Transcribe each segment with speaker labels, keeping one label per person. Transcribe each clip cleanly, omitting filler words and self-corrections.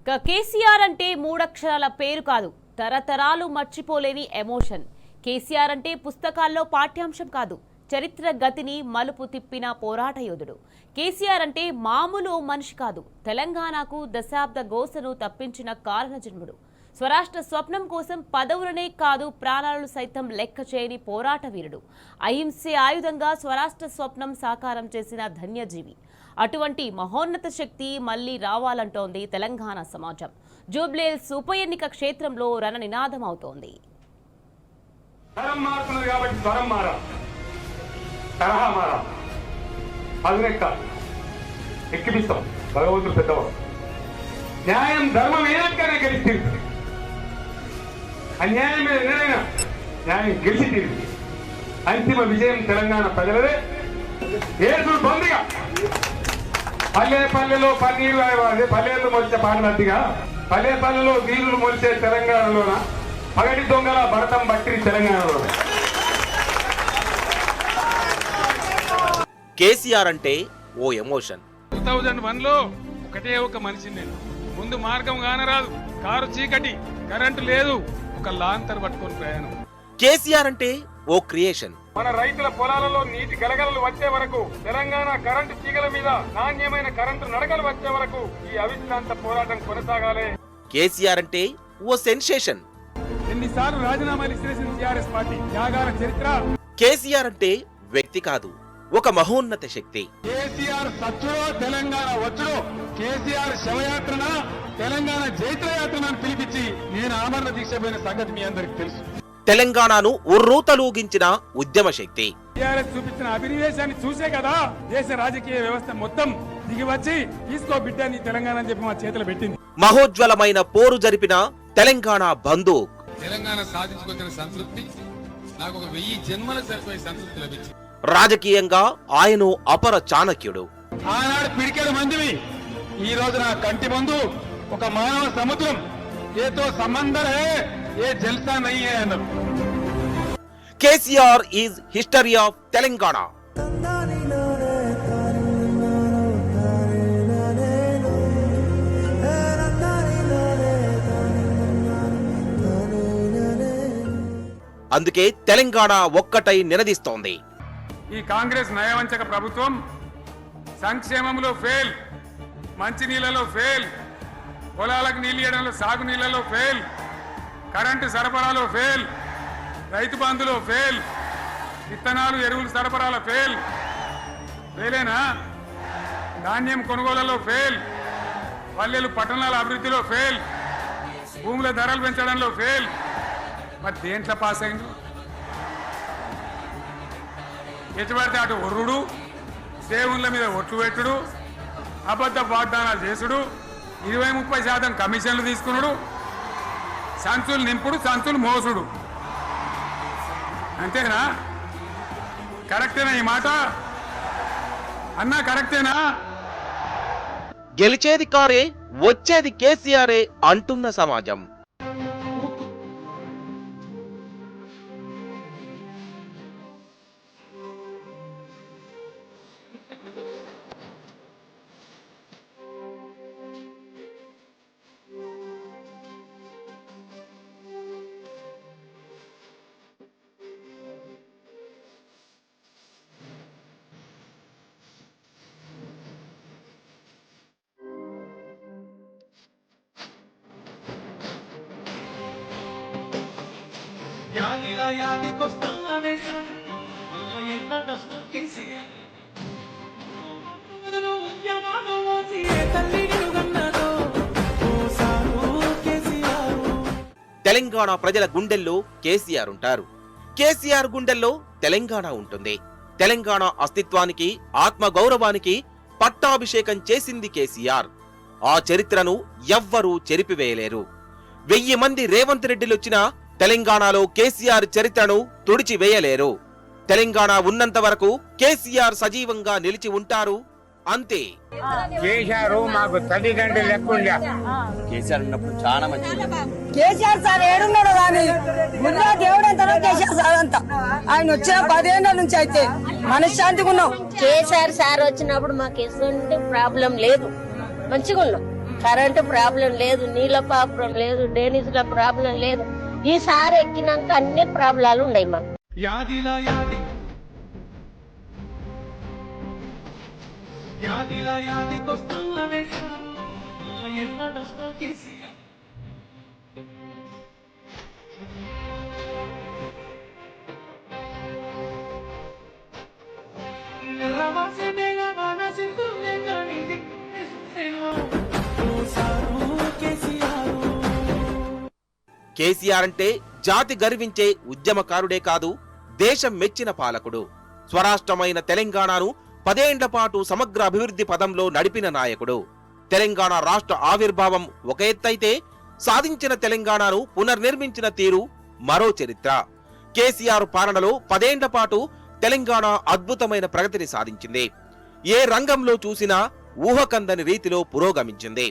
Speaker 1: కేసీఆర్ అంటే మూడక్షరాల పేరు కాదు, తరతరాలు మర్చిపోలేని ఎమోషన్. కేసీఆర్ అంటే పుస్తకాల్లో పాఠ్యాంశం కాదు, చరిత్ర గతిని మలుపు తిప్పిన పోరాట యోధుడు. కేసీఆర్ అంటే మామూలు మనిషి కాదు, తెలంగాణకు దశాబ్ద గోసను తప్పించిన కారణజన్ముడు. స్వరాష్ట్ర స్వప్నం కోసం పదవులనే కాదు ప్రాణాలను సైతం లెక్క చేయని పోరాట వీరుడు. అహింసే ఆయుధంగా స్వరాష్ట్ర స్వప్నం సాకారం చేసిన ధన్యజీవి. అటువంటి మహోన్నత శక్తి మళ్లీ రావాలంటోంది తెలంగాణ సమాజం. జూబ్లీహిల్స్ ఉప ఎన్నిక క్షేత్రంలో రణ నినాదం అవుతోంది.
Speaker 2: భగవంతుడు పెద్దవాడు. న్యాయం ధర్మం ఏనాకనే గెలిచి అన్యాయం మీద ఎన్నడైనా న్యాయం గెలిచి తీరింది. అంతిమ విజయం తెలంగాణ ప్రజలదే. ఏసుడు పొందిగా పల్లె పల్లెలో పన్నీరు అదే పల్లెలు మొలిచే పాటలద్దిగా పల్లె పల్లెలో వీరులు మొలిచే తెలంగాణలోన పగటి దొంగల భరతం బట్టి తెలంగాణలో.
Speaker 3: కేసీఆర్ అంటే ఓ ఎమోషన్.
Speaker 4: 2001లో ఒకటే ఒక మనిషి నేను. ముందు మార్గం కానరాదు, కారు చీకటి, కరెంటు లేదు, ఒక లాంతర్ పట్టుకొని ప్రయాణం.
Speaker 3: కేసీఆర్ అంటే ఓ క్రియేషన్.
Speaker 2: మన రైతుల పొలాలలో నీటి గలగలలు వచ్చే వరకు, తెలంగాణ కరెంటు తీగల మీద నాణ్యమైన కరెంటు నడకలు వచ్చే వరకు ఈ అవిశ్రాంత పోరాటం కొనసాగాలి.
Speaker 3: కేసీఆర్ అంటే ఓ సెన్సేషన్.
Speaker 4: ఎన్నిసార్లు రాజీనామాలు ఇచ్చేసిన టీఆర్ఎస్ పార్టీ త్యాగాల చరిత్ర.
Speaker 3: కేసీఆర్ అంటే వ్యక్తి కాదు, ఒక మహోన్నత శక్తి.
Speaker 2: కేసీఆర్ సచ్చుడో తెలంగాణ వచ్చుడో, కేసీఆర్ శవయాత్రన తెలంగాణ జైత్రయాత్రను పిలిపించి నేను ఆమరణ దీక్ష పోయిన సంగతి మీ అందరికి తెలుసు.
Speaker 3: తెలంగాణను ఉర్రూతలూగించిన ఉద్యమ శక్తి.
Speaker 4: టీఆర్ఎస్ చూపించిన అభినవేశాన్ని చూసే కదా దేశ రాజకీయ వ్యవస్థ మొత్తం దిగి వచ్చి తీసుకో బిడ్డ నీ తెలంగాణ అని చెప్పి మా చేతులు పెట్టింది.
Speaker 3: మహోజ్వలమైన పోరు జరిపిన తెలంగాణ బందూక్.
Speaker 4: తెలంగాణ సాధించుకొచ్చిన సంతృప్తి నాకు ఒక 1000 జన్మల సరిపోయే సంతృప్తి లభించింది.
Speaker 3: రాజకీయంగా ఆయన అపర చాణక్యుడు.
Speaker 2: ఆనాడు పిడికెల మందివి, ఈ రోజు నా కంటి ముందు ఒక మానవ సముద్రం. ఏతో సంబంధం ఏ జల్సా నహీ హై అన్నారు.
Speaker 3: KCR is history of Telangana. అందుకే తెలంగాణ ఒక్కటై నినదిస్తోంది.
Speaker 4: ఈ కాంగ్రెస్ నయవంచక ప్రభుత్వం సంక్షేమంలో ఫెయిల్, మంచినీళ్లలో ఫెయిల్, పొలాలకు నీళ్లు ఇవ్వడంలో సాగు నీళ్లలో ఫెయిల్, కరెంటు సరఫరాలో ఫెయిల్, రైతు బంధులో ఫెయిల్, విత్తనాలు ఎరువులు సరఫరాలో ఫెయిల్, ఫెయిలేనా? ధాన్యం కొనుగోళ్లలో ఫెయిల్, పల్లెలు పట్టణాల అభివృద్ధిలో ఫెయిల్, భూముల ధరలు పెంచడంలో ఫెయిల్. మరి దేంట్లో పాస్ అయింది? ఎటుపడితే అటు ఒర్రుడు, దేవుళ్ళ మీద ఒట్లు పెట్టుడు, అబద్ధ వాగ్దానాలు చేసుడు, 20-30% కమిషన్లు తీసుకున్నాడు, సంచులు నింపుడు, సంచులు మోసుడు. అంతేనా? కరెక్టేనా ఈ మాట అన్నా? కరెక్టేనా?
Speaker 3: గెలిచేది కారే, వచ్చేది కేసీఆరే అంటున్న సమాజం. తెలంగాణ ప్రజల గుండెల్లో కేసీఆర్ ఉంటారు. కేసీఆర్ గుండెల్లో తెలంగాణ ఉంటుంది. తెలంగాణ అస్తిత్వానికి, ఆత్మగౌరవానికి పట్టాభిషేకం చేసింది కేసీఆర్. ఆ చరిత్రను ఎవ్వరూ చెరిపివేయలేరు. 1000 మంది రేవంత్ రెడ్డిలొచ్చినా తెలంగాణలో కేసీఆర్ చరిత్రను తుడిచివేయలేరు. తెలంగాణ ఉన్నంత వరకు కేసీఆర్ సజీవంగా నిలిచి ఉంటారు. అంతే.
Speaker 2: కేసీఆర్ మాకు తల్లిదండ్రులు లెక్కుండే.
Speaker 5: కేసీఆర్ ఉన్నప్పుడు చాలా మంచిది.
Speaker 6: కేసీఆర్ సార్ ఏడున్నాడు కానీ ముందు దేవుడు అంటారు. కేసీఆర్ సార్ అంతా ఆయన వచ్చిన 10 ఏళ్ల నుంచి అయితే మనశ్శాంతిగా ఉన్నాం.
Speaker 7: కేసీఆర్ సార్ వచ్చినప్పుడు మాకు ఎటువంటి ప్రాబ్లం లేదు, మంచిగా ఉన్నాం. కరెంటు ప్రాబ్లం లేదు, నీళ్ళ ప్రాబ్లం లేదు, డ్రైనేజీల ప్రాబ్లం లేదు. ఈసారి ఎక్కినాక అన్ని ప్రాబ్లాలు ఉన్నాయి మాకు.
Speaker 3: కేసీఆర్ అంటే జాతి గర్వించే ఉద్యమకారుడే కాదు, దేశం మెచ్చిన పాలకుడు. స్వరాష్ట్రమైన తెలంగాణను 10 ఏళ్ల పాటు సమగ్ర అభివృద్ధి పదంలో నడిపిన నాయకుడు. తెలంగాణ రాష్ట్ర ఆవిర్భావం ఒక ఎత్తైతే, సాధించిన తెలంగాణను పునర్నిర్మించిన తీరు మరో చరిత్ర. కేసీఆర్ పాలనలో 10 ఏళ్ల పాటు తెలంగాణ అద్భుతమైన ప్రగతిని సాధించింది. ఏ రంగంలో చూసినా ఊహకందని రీతిలో పురోగమించింది.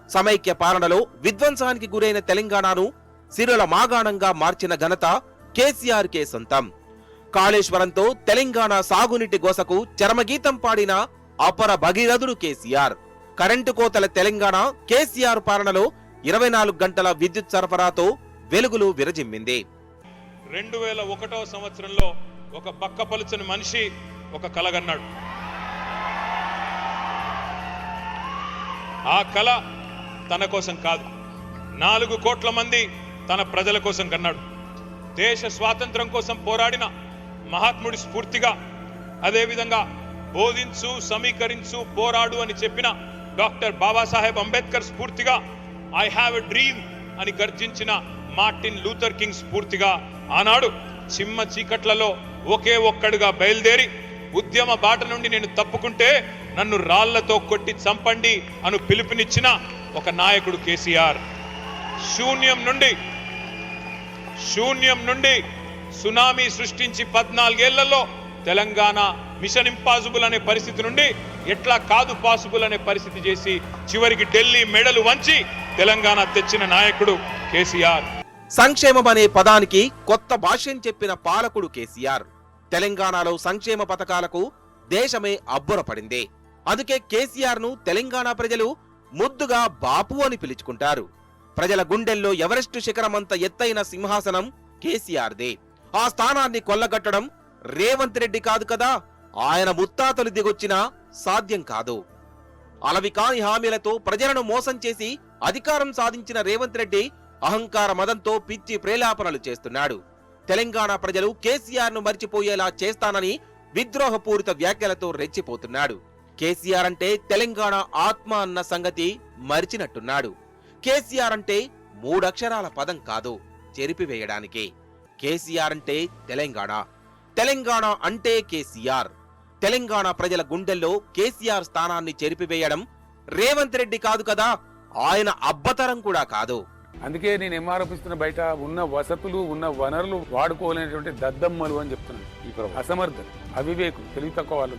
Speaker 3: సమైక్య పాలనలో విధ్వంసానికి గురైన తెలంగాణను సిరుల మాగాణంగా మార్చిన ఘనత కేసీఆర్ కే సొంతం. కాళేశ్వరంతో తెలంగాణ సాగునీటి గోసకు చరమగీతం పాడిన అపర భగీరథుడు కేసీఆర్. కరెంటు కోతల తెలంగాణ కేసీఆర్ పాలనలో 24 గంటల విద్యుత్ సరఫరాతో వెలుగులు విరజిమ్మింది.
Speaker 8: 2001వ సంవత్సరంలో ఒక బక్కపలుచని మనిషి ఒక కలగన్నాడు. ఆ కల తన కోసం కాదు, 4 కోట్ల మంది తన ప్రజల కోసం కన్నాడు. దేశ స్వాతంత్రం కోసం పోరాడిన మహాత్ముడి స్ఫూర్తిగా, అదేవిధంగా బోధించు, సమీకరించు, పోరాడు అని చెప్పిన డాక్టర్ బాబాసాహెబ్ అంబేద్కర్ స్ఫూర్తిగా, ఐ హ్యావ్ ఎ డ్రీమ్ అని గర్జించిన మార్టిన్ లూథర్ కింగ్ స్ఫూర్తిగా ఆనాడు చిమ్మ చీకట్లలో ఒకే ఒక్కడుగా బయలుదేరి ఉద్యమ బాట నుండి నేను తప్పుకుంటే నన్ను రాళ్లతో కొట్టి చంపండి అను పిలుపునిచ్చిన ఒక నాయకుడు కేసీఆర్. శూన్యం నుండి సునామీ సృష్టించి 14 ఏళ్లలో తెలంగాణ మిషన్ ఇంపాసిబుల్ అనే పరిస్థితి నుండి ఎట్లా కాదు పాసిబుల్ అనే పరిస్థితి చేసి చివరికి ఢిల్లీ మెడలు వంచి తెలంగాణ తెచ్చిన నాయకుడు కేసీఆర్.
Speaker 3: సంక్షేమం అనే పదానికి కొత్త భాష్యం చెప్పిన పాలకుడు కేసీఆర్. తెలంగాణలో సంక్షేమ పథకాలకు దేశమే అబ్బురపడింది. అందుకే కేసీఆర్ ను తెలంగాణ ప్రజలు ముద్దుగా బాపు అని పిలుచుకుంటారు. ప్రజల గుండెల్లో ఎవరెస్టు శిఖరమంత ఎత్తైన సింహాసనం కేసీఆర్దే. ఆ స్థానాన్ని కొల్లగట్టడం రేవంత్ రెడ్డి కాదు కదా, ఆయన ముత్తాతలు దిగొచ్చినా సాధ్యం కాదు. అలవి కాని హామీలతో ప్రజలను మోసం చేసి అధికారం సాధించిన రేవంత్ రెడ్డి అహంకార మదంతో పిచ్చి ప్రేలాపనలు చేస్తున్నాడు. తెలంగాణ ప్రజలు కేసీఆర్ ను మర్చిపోయేలా చేస్తానని విద్రోహపూరిత వ్యాఖ్యలతో రెచ్చిపోతున్నాడు. కేసీఆర్ అంటే తెలంగాణ ఆత్మ అన్న సంగతి మరిచినట్టున్నాడు. కేసీఆర్ అంటే 3 అక్షరాల పదం కాదు, చెరిపివేయడానికి. కేసీఆర్ అంటే తెలంగాణ అంటే కేసీఆర్. తెలంగాణ ప్రజల గుండెల్లో కేసీఆర్ స్థానాన్ని చెరిపివేయడం రేవంత్ రెడ్డి కాదు కదా, ఆయన అబ్బతరం కూడా కాదు.
Speaker 2: అందుకే నేను ఆరోపిస్తున్న బయట ఉన్న వసతులు, ఉన్న వనరులు వాడుకోలేనటువంటి దద్దమ్మలు అని చెప్తున్నాను. ఈ అసమర్థం, అవివేకులు, తెలివి తక్కువ వాళ్ళు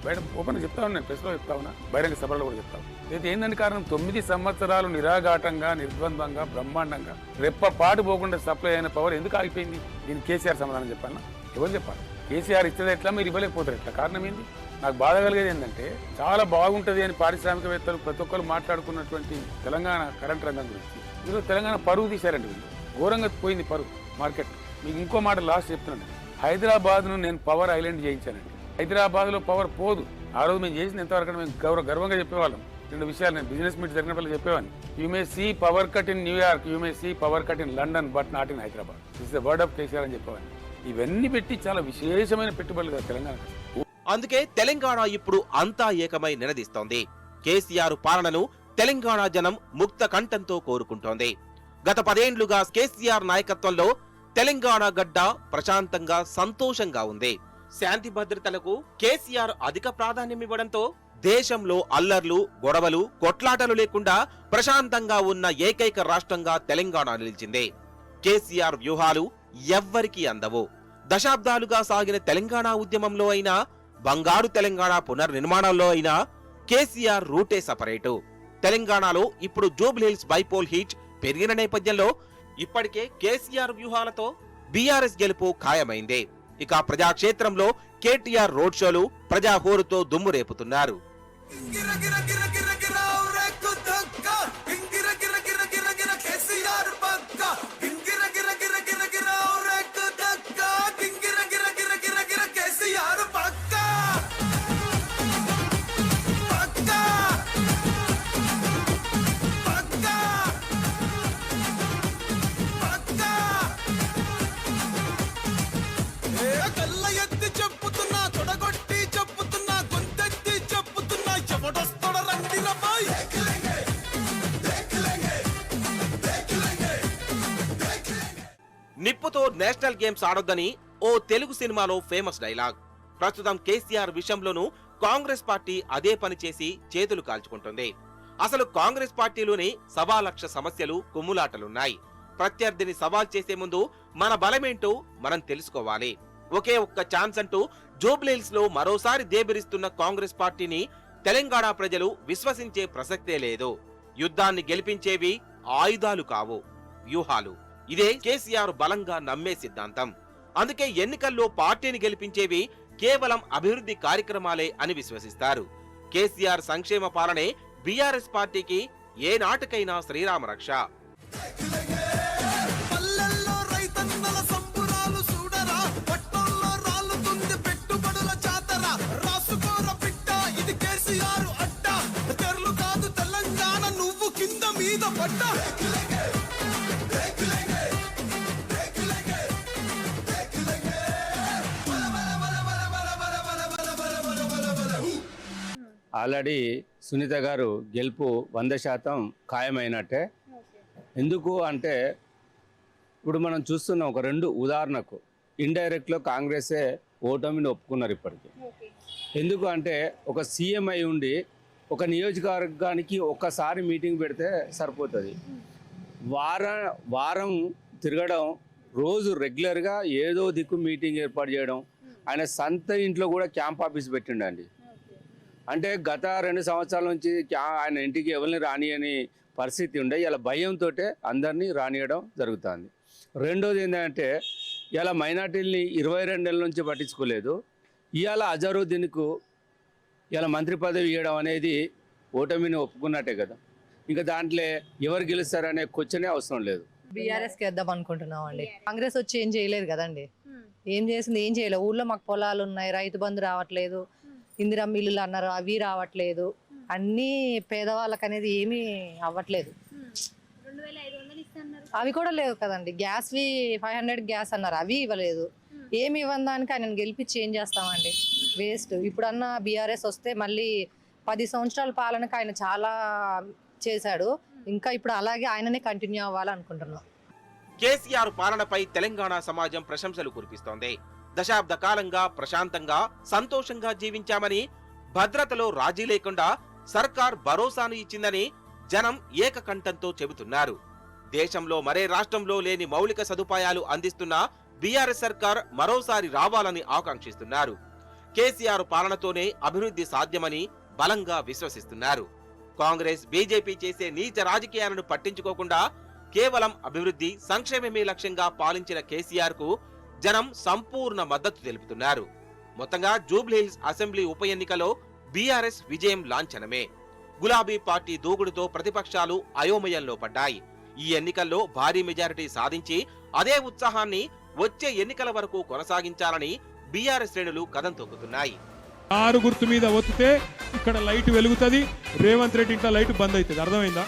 Speaker 2: బయట ఓపెన్ చెప్తా ఉన్నాను, ప్రెస్ లో చెప్తా ఉన్నా, బహిరంగ సభలో కూడా చెప్తాను. అయితే ఏందని కారణం, 9 సంవత్సరాలు నిరాఘాటంగా, నిర్ద్వంద్వంగా, బ్రహ్మాండంగా రెప్పపాటు పోకుండా సప్లై అయిన పవర్ ఎందుకు ఆగిపోయింది? దీనికి కేసీఆర్ సమాధానం చెప్పాలా? ఎవరు చెప్పాలి? కేసీఆర్ ఇస్తే ఎట్లా, మీరు ఇవ్వలేకపోతారు ఎట్లా? కారణం ఏంది? నాకు బాధ కలిగేది ఏంటంటే, చాలా బాగుంటది అని పారిశ్రామికవేత్తలు ప్రతి ఒక్కరు మాట్లాడుకున్నటువంటి తెలంగాణ కరెంట్ రంగం గురించి ఈరోజు తెలంగాణ పరువు తీశారండి. వీళ్ళు ఘోరంగా పోయింది పరువు మార్కెట్. మీకు ఇంకో మాట లాస్ట్ చెప్తున్నాను, హైదరాబాద్ను నేను పవర్ ఐలాండ్ చేయించానండి. హైదరాబాద్లో పవర్ పోదు. ఆ రోజు మేము చేసిన ఎంతవరకు మేము గర్వంగా చెప్పేవాళ్ళం. 2 విషయాలు నేను బిజినెస్ మీట్ జరిగినప్పుడు చెప్పేవాడిని. You may see power cut in New York, you may see power cut in London, but not in Hyderabad. This the word of KCR అని చెప్పేవాడిని. ఇవన్నీ పెట్టి చాలా విశేషమైన పెట్టుబడులు కదా తెలంగాణ.
Speaker 3: అందుకే తెలంగాణ ఇప్పుడు అంతా ఏకమై నినదిస్తోంది. కేసీఆర్ పాలనను తెలంగాణ జనం ముక్త కంఠంతో కోరుకుంటోంది. గత 10 ఏళ్లుగా కేసీఆర్ నాయకత్వంలో తెలంగాణ గడ్డ ప్రశాంతంగా, సంతోషంగా ఉంది. శాంతి భద్రతలకు కేసీఆర్ అధిక ప్రాధాన్యమివ్వడంతో దేశంలో అల్లర్లు, గొడవలు, కొట్లాటలు లేకుండా ప్రశాంతంగా ఉన్న ఏకైక రాష్ట్రంగా తెలంగాణ నిలిచింది. కేసీఆర్ వ్యూహాలు ఎవ్వరికీ అందవు. దశాబ్దాలుగా సాగిన తెలంగాణ ఉద్యమంలో అయినా, బంగారు తెలంగాణ పునర్నిర్మాణంలో అయినా కేసీఆర్ రూటే సపరేటు. తెలంగాణలో ఇప్పుడు జూబ్లీహిల్స్ బైపోల్ హీట్ పెరిగిన నేపథ్యంలో ఇప్పటికే కేసీఆర్ వ్యూహాలతో బీఆర్ఎస్ గెలుపు ఖాయమైంది. ఇక ప్రజాక్షేత్రంలో కేటీఆర్ రోడ్ షోలు ప్రజాహోరుతో దుమ్ము రేపుతున్నారు. తమతో నేషనల్ గేమ్స్ ఆడొద్దని ఓ తెలుగు సినిమాలో ఫేమస్ డైలాగ్. ప్రస్తుతం కేసీఆర్ విషయంలోనూ కాంగ్రెస్ పార్టీ అదే పని చేసి చేతులు కాల్చుకుంటుంది. అసలు కాంగ్రెస్ పార్టీలోనే 1,00,000 సమస్యలు కుమ్ములాటలున్నాయి. ప్రత్యర్థిని సవాల్ చేసే ముందు మన బలమేంటో మనం తెలుసుకోవాలి. ఒకే ఒక్క ఛాన్స్ అంటూ జూబ్లీహిల్స్ లో మరోసారి దేబిరిస్తున్న కాంగ్రెస్ పార్టీని తెలంగాణ ప్రజలు విశ్వసించే ప్రసక్తే లేదు. యుద్ధాన్ని గెలిపించేవి ఆయుధాలు కావు, వ్యూహాలు. ఇదే కేసీఆర్ బలంగా నమ్మే సిద్ధాంతం. అందుకే ఎన్నికల్లో పార్టీని గెలిపించేవి కేవలం అభివృద్ధి కార్యక్రమాలే అని విశ్వసిస్తారు. కేసీఆర్ సంక్షేమ పాలనే బీఆర్ఎస్ పార్టీకి ఏ నాటికైనా శ్రీరామ రక్ష.
Speaker 9: ఆల్రెడీ సునీత గారు గెలుపు 100% ఖాయమైనట్టే. ఎందుకు అంటే ఇప్పుడు మనం చూస్తున్న ఒక 2 ఉదాహరణకు ఇండైరెక్ట్లో కాంగ్రెసే ఓటమిని ఒప్పుకున్నారు ఇప్పటికీ. ఎందుకు అంటే ఒక సీఎం అయి ఉండి ఒక నియోజకవర్గానికి ఒక్కసారి మీటింగ్ పెడితే సరిపోతుంది. వారం తిరగడం, రోజు రెగ్యులర్గా ఏదో దిక్కు మీటింగ్ ఏర్పాటు చేయడం. ఆయన సొంత ఇంట్లో కూడా క్యాంప్ ఆఫీస్ పెట్టిండండి. అంటే గత 2 సంవత్సరాల నుంచి ఆయన ఇంటికి ఎవరిని రానియని పరిస్థితి ఉండే. ఇలా భయంతో అందరినీ రానియడం జరుగుతుంది. రెండోది ఏంటంటే ఇలా మైనార్టీలని 22 ఏళ్ళ నుంచి పట్టించుకోలేదు. ఇవాళ అజరుద్దీన్కు ఇలా మంత్రి పదవి ఇవ్వడం అనేది ఓటమిని ఒప్పుకున్నట్టే కదా. ఇంకా దాంట్లో ఎవరు గెలుస్తారనే క్వశ్చనే అవసరం లేదు.
Speaker 10: బీఆర్ఎస్కి వేద్దాం అనుకుంటున్నాం అండి. కాంగ్రెస్ వచ్చి ఏం చేయలేదు కదండి. ఏం చేసింది? ఏం చేయలేదు. ఊళ్ళో మాకు పొలాలు ఉన్నాయి, రైతు బంధు రావట్లేదు, ఇందిరా మిల్లులు అన్నారు అవి రావట్లేదు, అన్నీ పేదవాళ్ళకి అనేది ఏమీ అవ్వట్లేదు. అవి కూడా లేవు కదండి. గ్యాస్వి 500 గ్యాస్ అన్నారు, అవి ఇవ్వలేదు. ఏమి ఇవ్వని దానికి ఆయన గెలిపించి ఏం చేస్తామండి? వేస్ట్. ఇప్పుడన్నా బీఆర్ఎస్ వస్తే మళ్ళీ 10 సంవత్సరాల పాలనకు ఆయన చాలా చేశాడు. ఇంకా ఇప్పుడు అలాగే ఆయననే కంటిన్యూ అవ్వాలనుకుంటున్నాం.
Speaker 3: కేసీఆర్ పాలనపై తెలంగాణ సమాజం ప్రశంసలు కురిపిస్తోంది. దశాబ్ద కాలంగా ప్రశాంతంగా సంతోషంగా జీవించామని, భద్రతలో రాజీ లేకుండా సర్కార్ భరోసాను ఇచ్చిందని జనం ఏకకంఠంతో చెబుతున్నారు. దేశంలో మరే రాష్ట్రంలో లేని మౌలిక సదుపాయాలు అందిస్తున్న బీఆర్ఎస్ సర్కార్ మరోసారి రావాలని ఆకాంక్షిస్తున్నారు. కేసీఆర్ పాలనతోనే అభివృద్ధి సాధ్యమని బలంగా విశ్వసిస్తున్నారు. కాంగ్రెస్, బీజేపీ చేసే నీచ రాజకీయాలను పట్టించుకోకుండా కేవలం అభివృద్ధి సంక్షేమమే లక్ష్యంగా పాలించిన కేసీఆర్ కు జనం సంపూర్ణ మద్దతు తెలుపుతున్నారు. మొత్తంగా జూబ్లీహిల్స్ అసెంబ్లీ ఉప ఎన్నికలో బీఆర్ఎస్ విజయం లాంఛనమే. గులాబీ పార్టీ దూకుడుతో ప్రతిపక్షాలు అయోమయంలో పడ్డాయి. ఈ ఎన్నికల్లో భారీ మెజారిటీ సాధించి అదే ఉత్సాహాన్ని వచ్చే ఎన్నికల వరకు కొనసాగించాలని బీఆర్ఎస్ శ్రేణులు కదం తొక్కుతున్నాయి.
Speaker 4: 6 గుర్తు మీద ఒత్తితే ఇక్కడ లైట్ వెలుగుతుంది, రేవంత్ రెడ్డి ఇంట్లో లైట్ బంద్ అవుతుంది. అర్థమైందా?